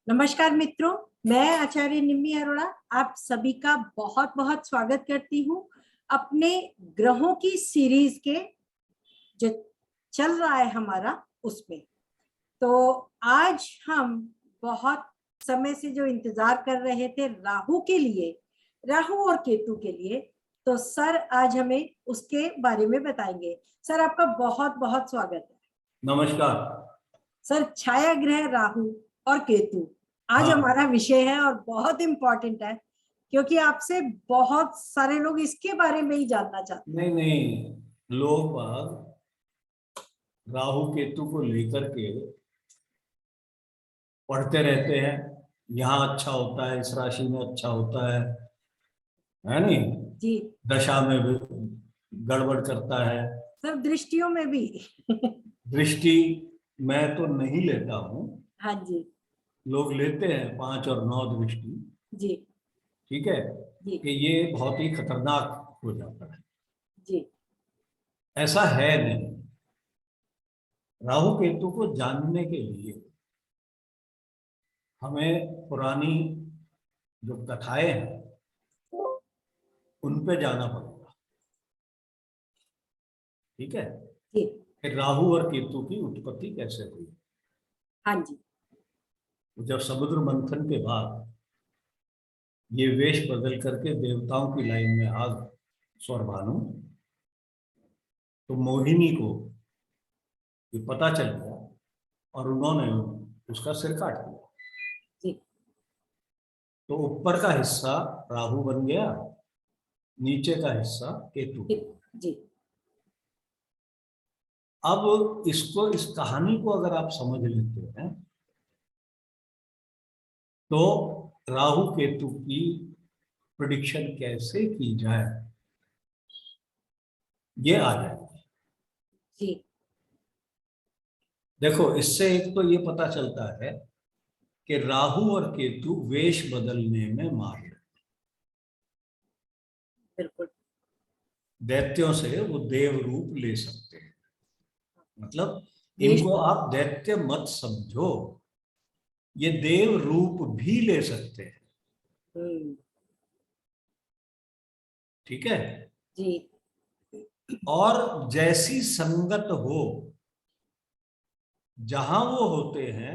नमस्कार मित्रों, मैं आचार्य निम्मी अरोड़ा आप सभी का बहुत बहुत स्वागत करती हूँ अपने ग्रहों की सीरीज के जो चल रहा है हमारा उसमें। तो आज हम बहुत समय से जो इंतजार कर रहे थे राहु के लिए, राहु और केतु के लिए, तो सर आज हमें उसके बारे में बताएंगे। सर आपका बहुत बहुत स्वागत है। नमस्कार सर, छाया ग्रह राहु और केतु आज हमारा विषय है और बहुत इम्पोर्टेंट है क्योंकि आपसे बहुत सारे लोग इसके बारे में ही जानना चाहते हैं। नहीं, लोग राहु केतु को लेकर के पढ़ते रहते हैं। यहाँ अच्छा होता है, इस राशि में अच्छा होता है नहीं? जी दशा में भी गड़बड़ करता है। सर, दृष्टियों में भी दृष्टि मैं तो नहीं लेता हूँ, हाँ जी लोग लेते हैं 5 और 9 दृष्टि। जी ठीक है जी कि ये बहुत ही खतरनाक हो जाता है। जी ऐसा है नहीं। राहु केतु को जानने के लिए हमें पुरानी जो कथाएं हैं उन पे जाना पड़ेगा। ठीक है जी कि राहु और केतु की उत्पत्ति कैसे हुई। हाँ जी जब समुद्र मंथन के बाद ये वेश बदल करके देवताओं की लाइन में आ गए स्वरभानु, तो मोहिनी को ये पता चल गया और उन्होंने उसका सिर काट दिया। जी तो ऊपर का हिस्सा राहु बन गया, नीचे का हिस्सा केतु। जी जी अब इसको, इस कहानी को अगर आप समझ लेते हैं तो राहु केतु की प्रेडिक्शन कैसे की जाए ये आ जाएगा। जी देखो, इससे एक तो ये पता चलता है कि राहु और केतु वेश बदलने में माहिर हैं। बिल्कुल दैत्यों से वो देव रूप ले सकते हैं। मतलब देश इनको आप दैत्य मत समझो, ये देव रूप भी ले सकते हैं। ठीक है। जी और जैसी संगत हो, जहां वो होते हैं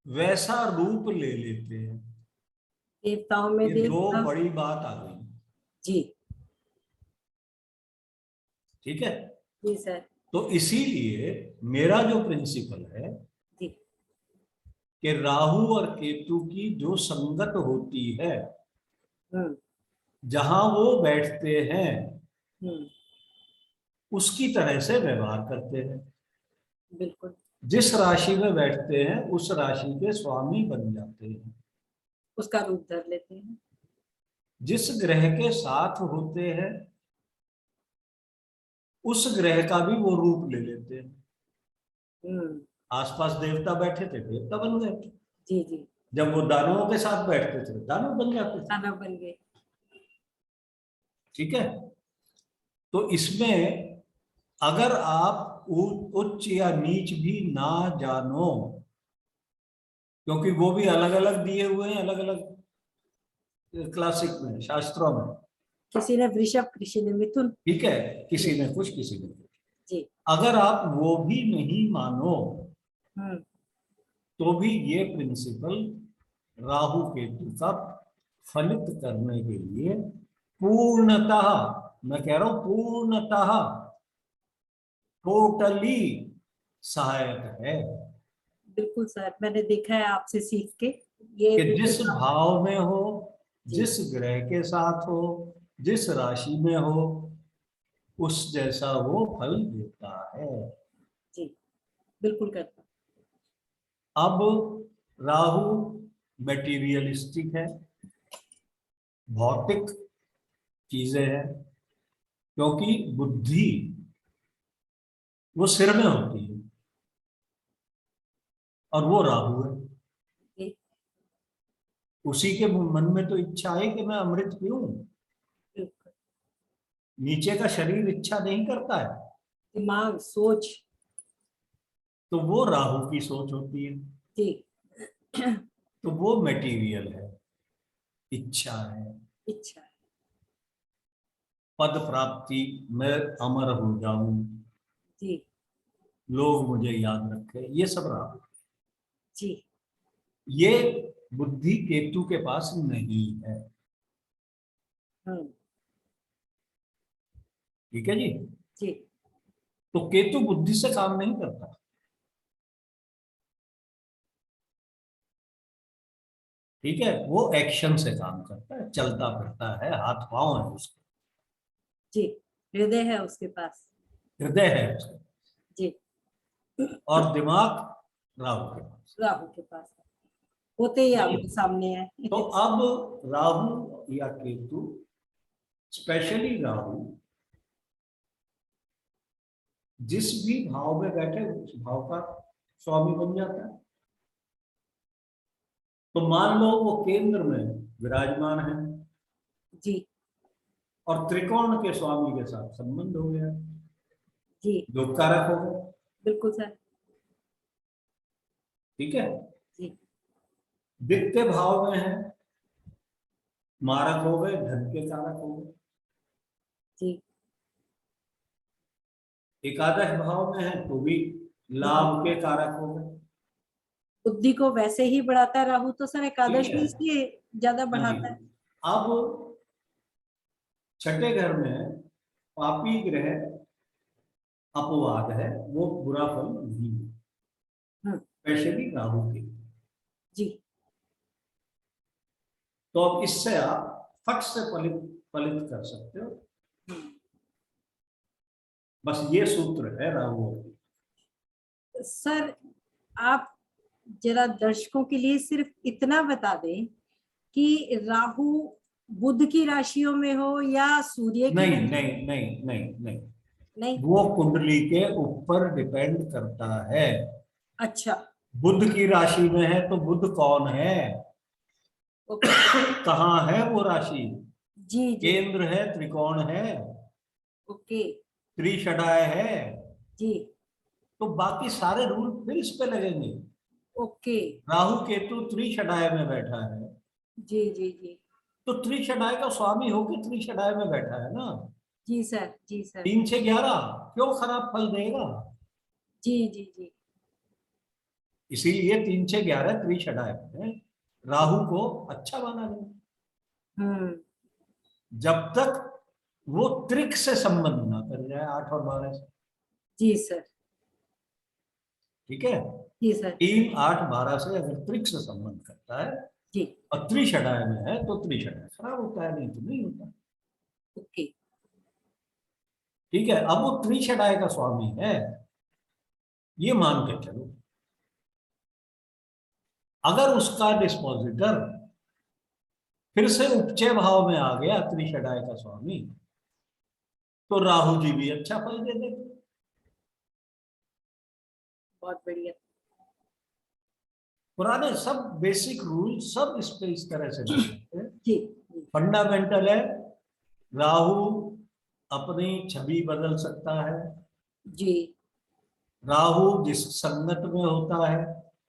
वैसा रूप ले लेते हैं। देवताओं में ये दो देवता। बड़ी बात आ गई। जी ठीक है। जी सर। तो इसीलिए मेरा जो प्रिंसिपल है जी कि राहु और केतु की जो संगत होती है, हम्म जहां वो बैठते हैं हम्म उसकी तरह से व्यवहार करते हैं। बिल्कुल जिस राशि में बैठते हैं उस राशि के स्वामी बन जाते हैं। उसका रूप धर लेते हैं। जिस ग्रह के साथ होते हैं उस ग्रह का भी वो रूप ले लेते हैं। हम्म आसपास देवता बैठे थे, देवता बन गए। जी जी जब वो दानवों के साथ बैठते थे, दानव बन जाते थे। दानव बन गए। ठीक है। तो इसमें अगर आप उच्च या नीच भी ना जानो, क्योंकि वो भी अलग अलग दिए हुए हैं, अलग अलग क्लासिक में, शास्त्रों में। किसी ने वृषभ, किसी ने मिथुन। ठीक है, किसी जी ने कुछ, किसी ने कुछ। जी अगर आप वो भी नहीं मानो हम्म तो भी ये प्रिंसिपल राहु केतु का फलित करने के लिए पूर्णतः, मैं कह रहा हूं पूर्णतः, टोटली सहायक है। बिल्कुल सर, मैंने देखा है आपसे सीख के ये कि जिस बिल्कुल भाव में हो, जी जिस ग्रह के साथ हो, जिस राशि में हो, उस जैसा वो फल देता है। जी बिल्कुल करता। अब राहु मेटीरियलिस्टिक है, भौतिक चीजें हैं, क्योंकि बुद्धि वो सिर में होती है और वो राहु है। जी उसी के मन में तो इच्छा है कि मैं अमृत पीऊं। बिल्कुल। नीचे का शरीर इच्छा नहीं करता है। दिमाग, सोच। तो वो राहु की सोच होती है। जी तो वो मटेरियल है, इच्छा है, इच्छा है। पद प्राप्ति, मैं अमर हो जाऊं, जी लोग मुझे याद रखें, ये सब राहु। जी। ये बुद्धि केतु के पास नहीं है। हम्म। ठीक है जी। जी तो केतु बुद्धि से काम नहीं करता। ठीक है, वो एक्शन से काम करता है, चलता फिरता है, हाथ पांव है उसके, जी। हृदय है उसके पास। हृदय है उसके, जी। और दिमाग राहु के पास। राहु के पास है। होते ही नहीं, आमने सामने है। तो अब राहु या केतु, स्पेशली राहु, जिस भी भाव में बैठे उस भाव का स्वामी बन जाता है। तो मान लो वो केंद्र में विराजमान है जी और त्रिकोण के स्वामी के साथ संबंध हो गया, जी। जो कारक हो गया। बिल्कुल सर। ठीक है, जी द्वितीय भाव में है, मारक हो गए, धन के कारक हो गए। जी। एकादश भाव में है तो भी लाभ के कारक हो गए। बुद्धि को वैसे ही बढ़ाता है राहु तो सर, ठीक एकादश है, भी इसलिए ज्यादा हाँ जी। बढ़ाता है। अब छठे घर में पापी ग्रह अपवाद है, वो बुरा फल नहीं है, स्पेशली राहु के। जी। तो अब इससे आप फट से फलित फलित कर सकते हो। बस ये सूत्र है राहु। सर आप जरा दर्शकों के लिए सिर्फ इतना बता दें कि राहु बुध की राशियों में हो या सूर्य की नहीं राशि? नहीं नहीं नहीं नहीं, नहीं। वो कुंडली के ऊपर डिपेंड करता है। अच्छा। बुध की राशि में है तो बुध कौन है, ओके। कहाँ है वो राशि, जी जी। केंद्र है, त्रिकोण है, ओके। त्रिषडाय है, जी। तो बाकी सारे रूल फिर इस पे लगेंगे। ओके। राहु केतु त्रिषडाय में बैठा है, जी जी जी। तो त्रिषडाय का स्वामी होकर त्रिषडाय में बैठा है ना। जी सर। जी सर। 3 से 11 क्यों खराब फल देगा। जी जी जी। इसीलिए 3 से 11 त्रिषडाय में राहु को अच्छा माना गया, हम्म। जब तक वो त्रिक से संबंध ना कर जाए, 8 और 12 से। जी सर। ठीक है, जी सर। 3, 8, 12 से अगर त्रिक से संबंध करता है जी। और त्रिषडाय में है तो त्रिषडाय खराब होता है, नहीं तो नहीं होता। ओके। ठीक है, अब वो त्रिषडाय का स्वामी है, ये मान के चलो। अगर उसका डिस्पोजिटर फिर से उपचय भाव में आ गया, त्रिषडाय का स्वामी, तो राहु जी भी अच्छा फल दे देंगे। बहुत बढ़िया। पुराने सब बेसिक रूल सब इस पे इस तरह से बनते हैं। जी जी। फंडामेंटल है, राहु अपनी छवि बदल सकता है। जी। राहु जिस संगत में होता है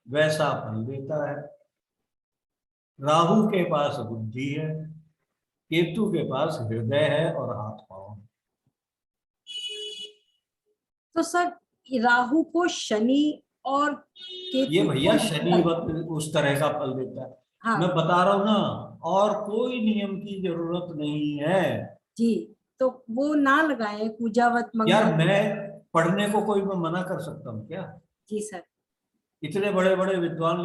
वैसा फल देता है। राहु के पास बुद्धि है, केतु के पास हृदय है और हाथ पांव है। तो सर राहु को शनि और ये केतु भैया को शनि उस तरह का फल देता है, मैं हाँ बता रहा हूं ना, और कोई नियम की जरूरत नहीं है। जी। तो वो ना लगाए पूजावत यार मंगल। मैं पढ़ने को कोई मैं मना कर सकता हूँ क्या। जी सर। इतने बड़े बड़े विद्वान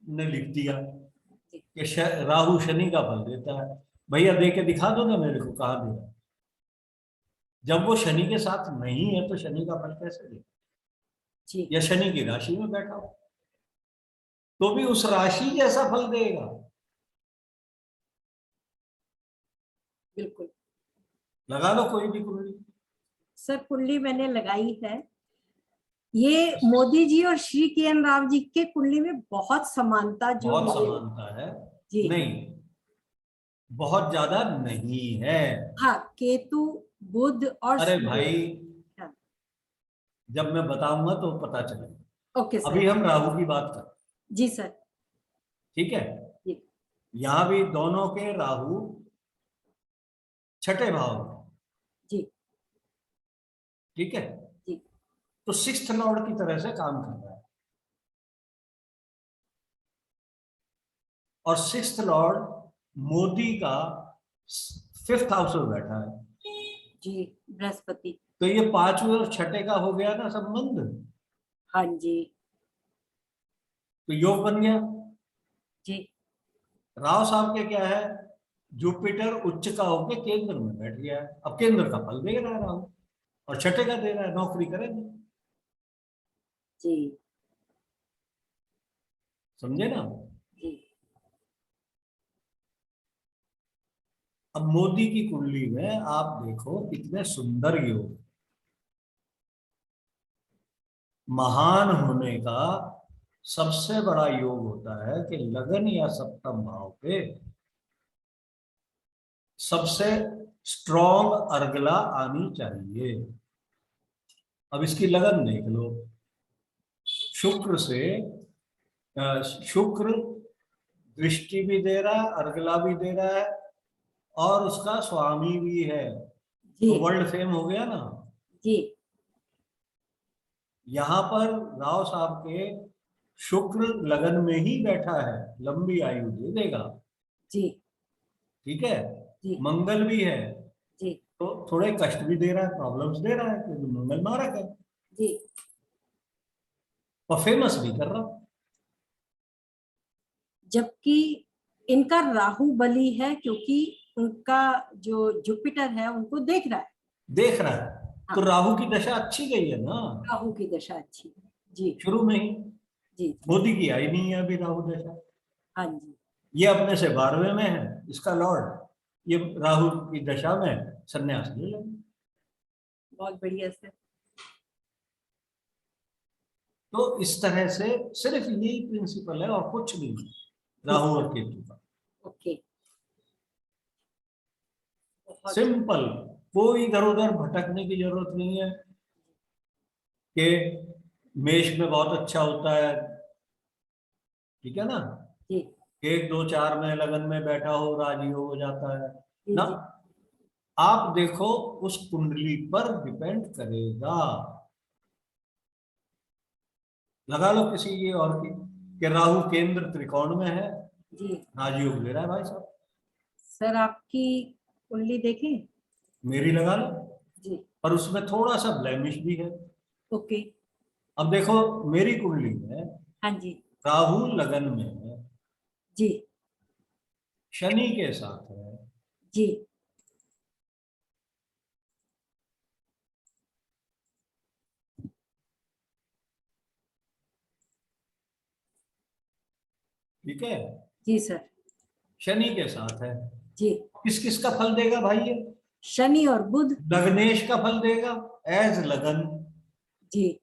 ने लिख दिया जी। कि राहु शनि का फल देता है। भैया दे के दिखा दो ना मेरे को, कहाँ दे रहा है। जब वो शनि के साथ नहीं है तो शनि का फल कैसे दे, जी। या शनि की राशि में बैठा हो तो भी उस राशि जैसा फल देगा। बिल्कुल। लगा लो कोई भी कुंडली। सर कुंडली मैंने लगाई है। ये मोदी जी और श्री किरण राव जी के कुंडली में बहुत समानता जो बहुत मुझे। समानता है। जी। नहीं, बहुत ज्यादा नहीं है। हाँ केतु बुध और अरे सूर्य। भाई, हाँ। जब मैं बताऊंगा तो पता चलेगा। Okay sir. अभी हम राहु की बात कर, जी सर। ठीक है। जी यहां भी दोनों के राहु छठे भाव में, जी ठीक है। जी तो सिक्स्थ लॉर्ड की तरह से काम कर रहा है, और सिक्स्थ लॉर्ड मोदी का फिफ्थ हाउस में बैठा है। जी बृहस्पति। तो ये पांचवें और छठे का हो गया ना संबंध, हाँ जी तो योग बन गया। जी राव साहब के क्या है, जुपिटर उच्च का होके केंद्र में बैठ गया है। अब केंद्र का फल दे रहा है राहु, और छठे का दे रहा है, नौकरी करेंगे। जी समझे ना। जी अब मोदी की कुंडली में आप देखो कितने सुंदर योग, महान होने का सबसे बड़ा योग होता है कि लगन या सप्तम भाव पे सबसे स्ट्रॉन्ग अर्गला आनी चाहिए। अब इसकी लगन देख लो, शुक्र से शुक्र दृष्टि भी दे रहा है, अर्गला भी दे रहा है, और उसका स्वामी भी है, जी तो वर्ल्ड फेम हो गया ना। जी यहां पर राव साहब के शुक्र लगन में ही बैठा है, लंबी आयु दे देगा, जी ठीक है। जी मंगल भी है, जी तो थोड़े कष्ट भी दे रहा है, प्रॉब्लम्स दे रहा है, क्योंकि मंगल मारक है, जी और फेमस भी कर रहा है। जबकि इनका राहु बली है, क्योंकि उनका जो जुपिटर है उनको देख रहा है। देख रहा है, तो हाँ, राहु की दशा अच्छी गई है ना राहु की दशा अच्छी है। जी शुरू में ही। जी मोदी की आई नहीं है अभी राहु दशा, हाँ जी ये अपने से 12वें में है, इसका लॉर्ड, ये राहु की दशा में संन्यास ले लेंगे। बहुत बढ़िया सर। तो इस तरह से सिर्फ यही प्रिंसिपल है और कुछ नहीं, राहु और केतु का। ओके, बहुत सिंपल, कोई इधर उधर भटकने की जरूरत नहीं है कि मेष में बहुत अच्छा होता है, ठीक है ना, जी एक दो चार में लगन में बैठा हो राजयोग हो जाता है जी ना। जी आप देखो उस कुंडली पर डिपेंड करेगा, लगा लो किसी की और की, कि राहु केंद्र त्रिकोण में है, जी राजयोग ले रहा है भाई साहब। सर, आपकी कुंडली देखें। मेरी लगा लो, जी पर उसमें थोड़ा सा ब्लेमिश भी है। ओके। अब देखो मेरी कुंडली में हाँ जी राहु लगन में है, जी शनि के साथ है, जी ठीक है, जी सर। शनि के साथ है। जी, किस किस का फल देगा भाई ये, शनि और बुध। लग्नेश का फल देगा एज लगन, जी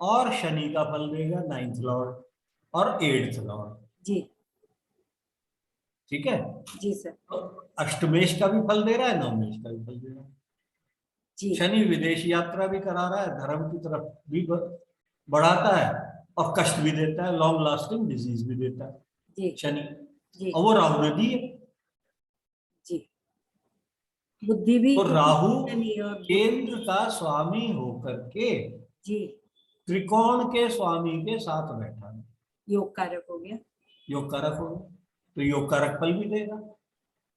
और शनि का फल देगा नाइन्थ लॉर्ड और एट्थ लॉर्ड, जी ठीक है। जी सर। तो अष्टमेश का भी फल दे रहा है, नवमेश का भी फल दे रहा है। जी शनि विदेश यात्रा भी करा रहा है, धर्म की तरफ भी बढ़ाता है, और कष्ट भी देता है, लॉन्ग लास्टिंग डिजीज भी देता है जी शनि, जी और वो राहु ने दी है। जी बुद्धि भी तो राहु शनि और बुध। केंद्र का स्वामी होकर के जी, त्रिकोण के स्वामी के साथ बैठा है, योग कारक हो गया। योग कारक होगा, तो योग कारक फल भी देगा।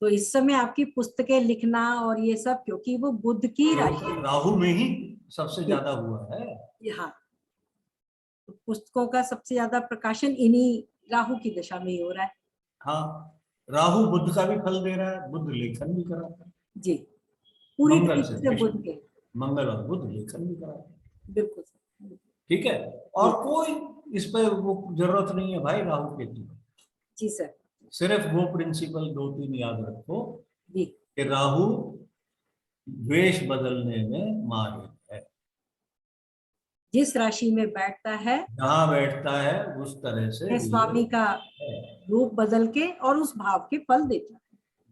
तो इस समय आपकी पुस्तकें लिखना और ये सब, क्योंकि वो बुध की राशि है। राहु में ही सबसे जी, ज्यादा हुआ है। हाँ, तो पुस्तकों का सबसे ज्यादा प्रकाशन इन्हीं राहु की दशा में ही हो रहा है। हाँ, राहु बुध का भी फल दे रहा है, बुध लेखन भी कराता है, जी, पूरी मंगल तरीके से से बुध दृष्टि, के। मंगल और बुध लेखन भी कराता है, बिल्कुल सर। ठीक है। जी और कोई इस पर वो जरूरत नहीं है भाई राहु केतु, जी सर। सिर्फ वो प्रिंसिपल दो तीन याद रखो जी, कि राहु वेश बदलने में माहिर है, जिस राशि में बैठता है जहां बैठता है उस तरह से अपने स्वामी का है। रूप बदल के और उस भाव के फल देता है।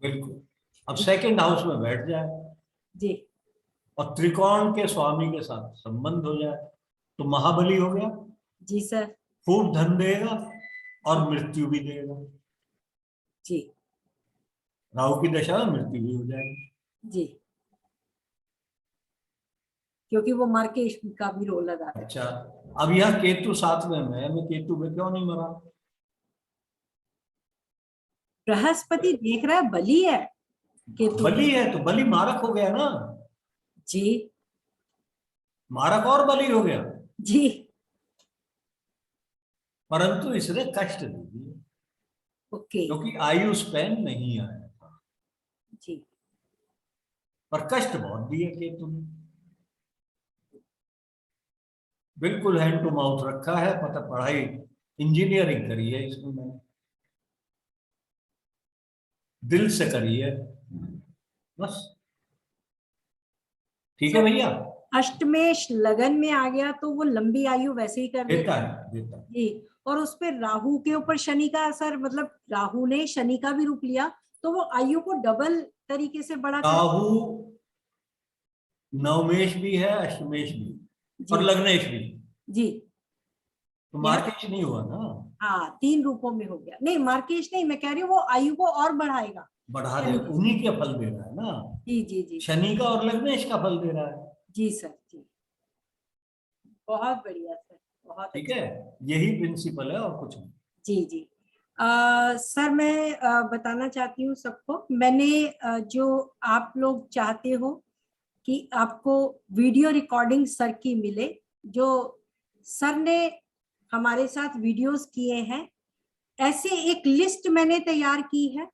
बिल्कुल। अब जी सेकंड हाउस में बैठ जाए जी और त्रिकोण के स्वामी के साथ संबंध हो जाए, तो महाबली हो गया, जी सर। खूब धन देगा और मृत्यु भी देगा। जी राहु की दशा में मृत्यु भी हो जाएगी। जी, क्योंकि वो मर के का भी रोल अदा करता है। अच्छा, अब यह केतु साथ में मैं केतु में क्यों नहीं मरा? बृहस्पति देख रहा है बली है केतु। बलि है तो बलि मारक हो गया ना, जी मारक और बलि हो गया, जी, परंतु इसने कष्ट दे दिए ओके क्योंकि आयु स्पैन नहीं आया था, जी, पर कष्ट बहुत दिए केतु ने। बिल्कुल हैंड टू माउथ रखा है, पता पढ़ाई इंजीनियरिंग करी है इसमें मैंने, दिल से करी है बस। ठीक है भैया। अष्टमेश लगन में आ गया तो वो लंबी आयु वैसे ही कर देता देता है, देता है। जी। और उस पे राहु के ऊपर शनि का असर, मतलब राहु ने शनि का भी रूप लिया तो वो आयु को डबल तरीके से बड़ा कर। राहु नवमेश भी है, अष्टमेश भी और जी लग्नेश भी, जी, तो यहाँ मार्केश नहीं हुआ ना, हाँ 3 रूपों में हो गया। नहीं मार्केश नहीं, मैं कह रही हूँ वो आयु को और बढ़ाएगा बढ़ा दे, शनि के उन्हीं साथ। का फल दे रहा है ना, जी जी जी शनि का और लग्नेश का फल दे रहा है। जी सर जी, बहुत बढ़िया सर, बहुत ठीक अच्छा। है, यही प्रिंसिपल है और कुछ नहीं। जी जी, सर मैं बताना चाहती हूँ सबको, मैंने जो आप लोग चाहते हो कि आपको वीडियो रिकॉर्डिंग सर की मिले, जो सर ने हमारे साथ वीडियोस किए हैं, ऐसे एक लिस्ट मैंने तैयार की है।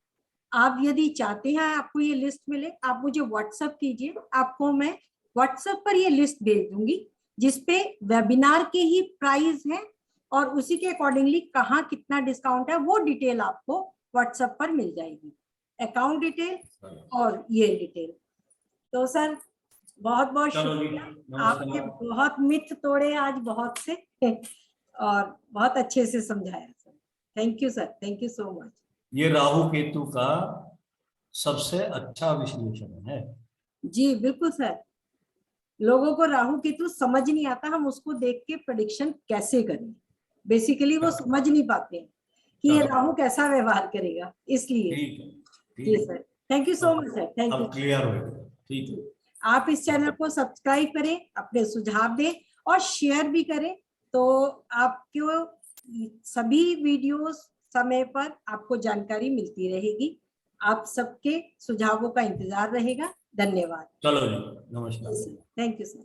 आप यदि चाहते हैं आपको ये लिस्ट मिले, आप मुझे व्हाट्सएप कीजिए, आपको मैं व्हाट्सएप पर ये लिस्ट भेज दूंगी जिसपे वेबिनार के ही प्राइस हैं और उसी के अकॉर्डिंगली कहाँ कितना डिस्काउंट है वो डिटेल आपको व्हाट्सएप पर मिल जाएगी, अकाउंट डिटेल और ये डिटेल। तो सर बहुत बहुत चलो जी, शुक्रिया, आपने नमस्कार। बहुत मिथ तोड़े आज बहुत से और बहुत अच्छे से समझाया sir. Thank you sir, thank you so much. ये राहु केतु का सबसे अच्छा विश्लेषण है। जी बिल्कुल सर, लोगों को राहु केतु समझ नहीं आता, हम उसको देख के प्रेडिक्शन कैसे करें, बेसिकली वो समझ नहीं पाते हैं कि ये राहु कैसा व्यवहार करेगा, इसलिए। ठीक है, जी ठीक है। Sir, thank you so much sir, thank you. अब क्लियर हो गया, ठीक है। आप इस चैनल को सब्सक्राइब करें, अपने सुझाव दें और शेयर भी करें, तो आपको सभी वीडियोस समय पर आपको जानकारी मिलती रहेगी। आप सबके सुझावों का इंतजार रहेगा। धन्यवाद। चलो जी, नमस्कार। Thank you sir.